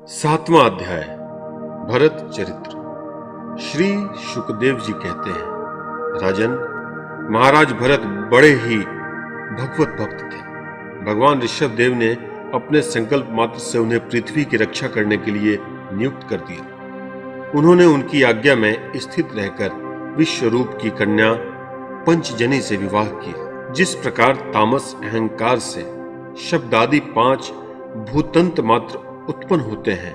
सातवां अध्याय भरत चरित्र। श्री शुकदेव जी कहते हैं, राजन, महाराज भरत बड़े ही भगवत भक्त थे। भगवान ऋषभ देव ने अपने संकल्प मात्र से उन्हें पृथ्वी की रक्षा करने के लिए नियुक्त कर दिया। उन्होंने उनकी आज्ञा में स्थित रहकर विश्व रूप की कन्या पंचजनी से विवाह किया। जिस प्रकार तामस अहंकार से शब्द आदि 5 भूतंत मात्र उत्पन्न होते हैं,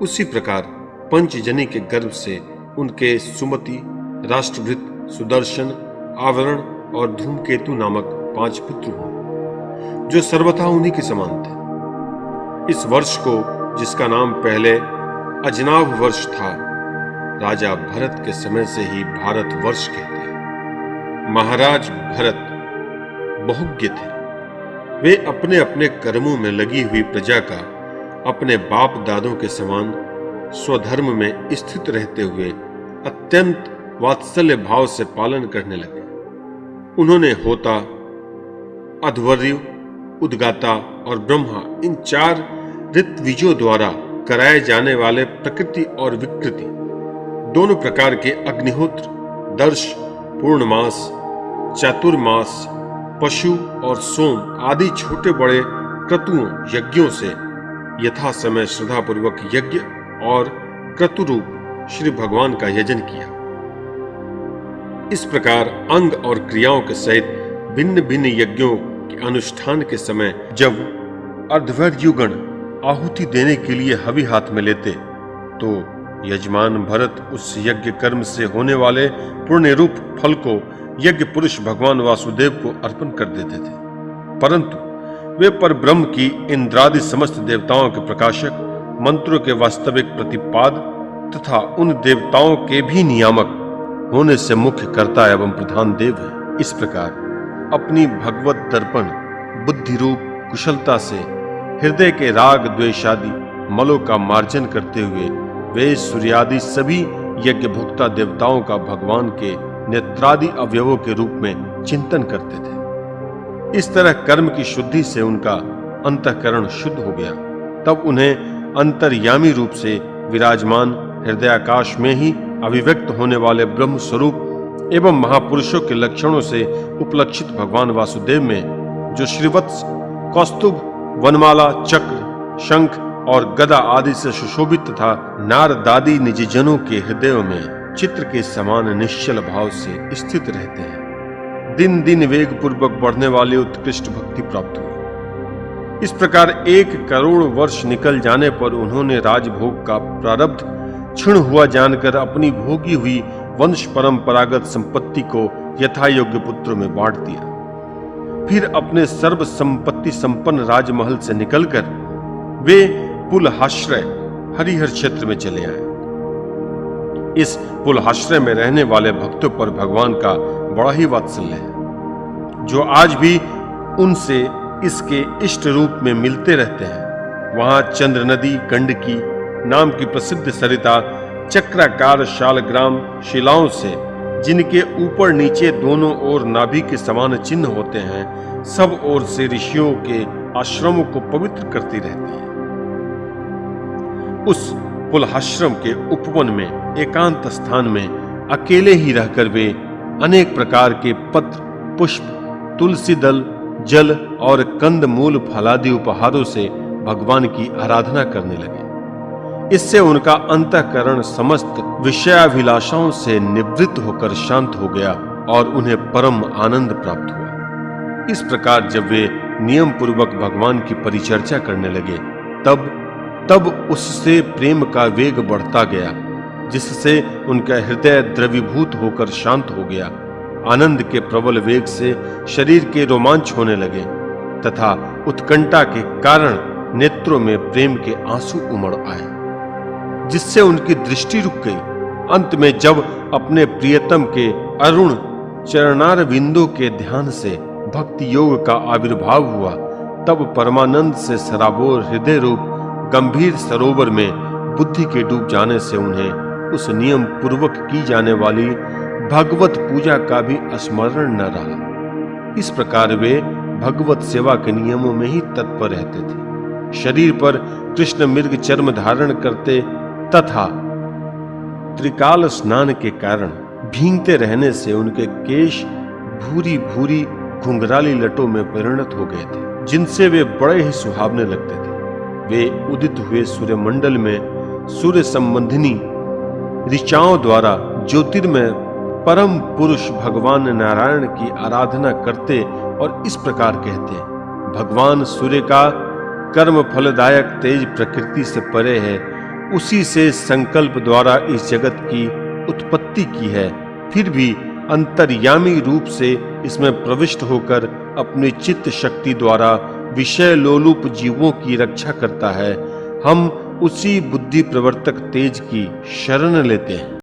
उसी प्रकार पंचजनी के गर्भ से उनके सुमति, राष्ट्रभृत, सुदर्शन, आवरण और धूमकेतु नामक 5 पुत्र हुए, जो सर्वथा उन्हीं के समान थे। इस वर्ष को, जिसका नाम पहले अजनाभ वर्ष था, राजा भरत के समय से ही भारत वर्ष कहते हैं। महाराज भरत बहुज्ञ थे। वे अपने अपने कर्मों में लगी हुई प्रजा का अपने बाप दादों के समान स्वधर्म में स्थित रहते हुए अत्यंत वात्सल्य भाव से पालन करने लगे। उन्होंने होता, अध्वर्यु, उद्गाता और ब्रह्मा, इन 4 ऋत्विजों द्वारा कराए जाने वाले प्रकृति और विकृति दोनों प्रकार के अग्निहोत्र, दर्श, पूर्णमास, चातुर्मास, पशु और सोम आदि छोटे बड़े क्रतुओं यज्ञों से यथा समय श्रद्धा पूर्वक यज्ञ और क्रतु रूप श्री भगवान का यजन किया। इस प्रकार अंग और क्रियाओं के सहित भिन्न भिन्न यज्ञों के अनुष्ठान के समय जब अर्धवर्युगण आहुति देने के लिए हवि हाथ में लेते, तो यजमान भरत उस यज्ञ कर्म से होने वाले पुण्य रूप फल को यज्ञ पुरुष भगवान वासुदेव को अर्पण कर देते थे। परंतु वे पर ब्रह्म की इंद्रादि समस्त देवताओं के प्रकाशक, मंत्रों के वास्तविक प्रतिपाद तथा उन देवताओं के भी नियामक होने से मुख्य कर्ता एवं प्रधान देव है। इस प्रकार अपनी भगवत दर्पण बुद्धि रूप कुशलता से हृदय के राग द्वेषादि मलों का मार्जन करते हुए वे सूर्यादि सभी यज्ञ भुक्ता देवताओं का भगवान के नेत्रादि अवयवों के रूप में चिंतन करते थे। इस तरह कर्म की शुद्धि से उनका अंतःकरण शुद्ध हो गया। तब उन्हें अंतर्यामी रूप से विराजमान हृदयाकाश में ही अभिव्यक्त होने वाले ब्रह्म स्वरूप एवं महापुरुषों के लक्षणों से उपलक्षित भगवान वासुदेव में, जो श्रीवत्स, कौस्तुभ, वनमाला, चक्र, शंख और गदा आदि से सुशोभित तथा नारदादि निजजनों के हृदयों में चित्र के समान निश्चल भाव से स्थित रहते हैं, दिन दिन वेग पूर्वक बढ़ने वाली उत्कृष्ट भक्ति प्राप्त हुई। इस प्रकार 1 करोड़ वर्ष निकल जाने पर उन्होंने राजभोग का प्रारब्ध क्षीण हुआ जानकर अपनी भोगी हुई वंश परंपरागत संपत्ति को यथा योग्य पुत्रों में बांट दिया। फिर अपने सर्व संपत्ति संपन्न राजमहल से निकलकर वे पुलहाश्रय हरिहर क्षेत्र में चले आए। इस पुलहाश्रय में रहने वाले भक्तों पर भगवान का बड़ा ही वात्सल्य है, जो आज भी उनसे इसके इष्ट रूप में मिलते रहते हैं। वहां चंद्र नदी, गंडकी नाम की प्रसिद्ध सरिता चक्राकार शालग्राम शिलाओं से, जिनके ऊपर नीचे दोनों ओर नाभि के समान चिन्ह होते हैं, सब ओर से ऋषियों के आश्रमों को पवित्र करती रहती है। उस पुलहाश्रम के उपवन में एकांत स्थान में अकेले ही रहकर वे अनेक प्रकार के पत्र, पुष्प, तुलसी दल, जल और कंद मूल फलादि उपहारों से भगवान की आराधना करने लगे। इससे उनका अंतःकरण समस्त विषयाभिलाषाओं से निवृत्त होकर शांत हो गया और उन्हें परम आनंद प्राप्त हुआ। इस प्रकार जब वे नियम पूर्वक भगवान की परिचर्चा करने लगे, तब उससे प्रेम का वेग बढ़ता गया, जिससे उनका हृदय द्रवीभूत होकर शांत हो गया। आनंद के प्रबल वेग से शरीर के रोमांच होने लगे तथा उत्कंठा के कारण नेत्रों में प्रेम के आंसू उमड़ आए, जिससे उनकी दृष्टि रुक गई। अंत में जब अपने प्रियतम के अरुण चरणार बिंदु के ध्यान से भक्ति योग का आविर्भाव हुआ, तब परमानंद से सराबोर हृदय रूप गंभीर सरोवर में बुद्धि के डूब जाने से उन्हें उस नियम पूर्वक की जाने वाली भगवत पूजा का भी स्मरण न रहा। इस प्रकार वे भगवत सेवा के नियमों में ही तत्पर रहते थे। शरीर पर कृष्ण मृग चर्म धारण करते तथा त्रिकाल स्नान के कारण भींगते रहने से उनके केश भूरी भूरी घुंघराली लटों में परिणत हो गए थे, जिनसे वे बड़े ही सुहावने लगते थे। वे उदित हुए सूर्यमंडल में सूर्य संबंधिनी ऋचाओं द्वारा ज्योतिर्मय परम पुरुष भगवान नारायण की आराधना करते और इस प्रकार कहते, भगवान सूर्य का कर्म फलदायक तेज प्रकृति से परे है, उसी से संकल्प द्वारा इस जगत की उत्पत्ति की है, फिर भी अंतर्यामी रूप से इसमें प्रविष्ट होकर अपनी चित्त शक्ति द्वारा विषय लोलुप जीवों की रक्षा करता है। हम उसी बुद्धि प्रवर्तक तेज की शरण लेते हैं।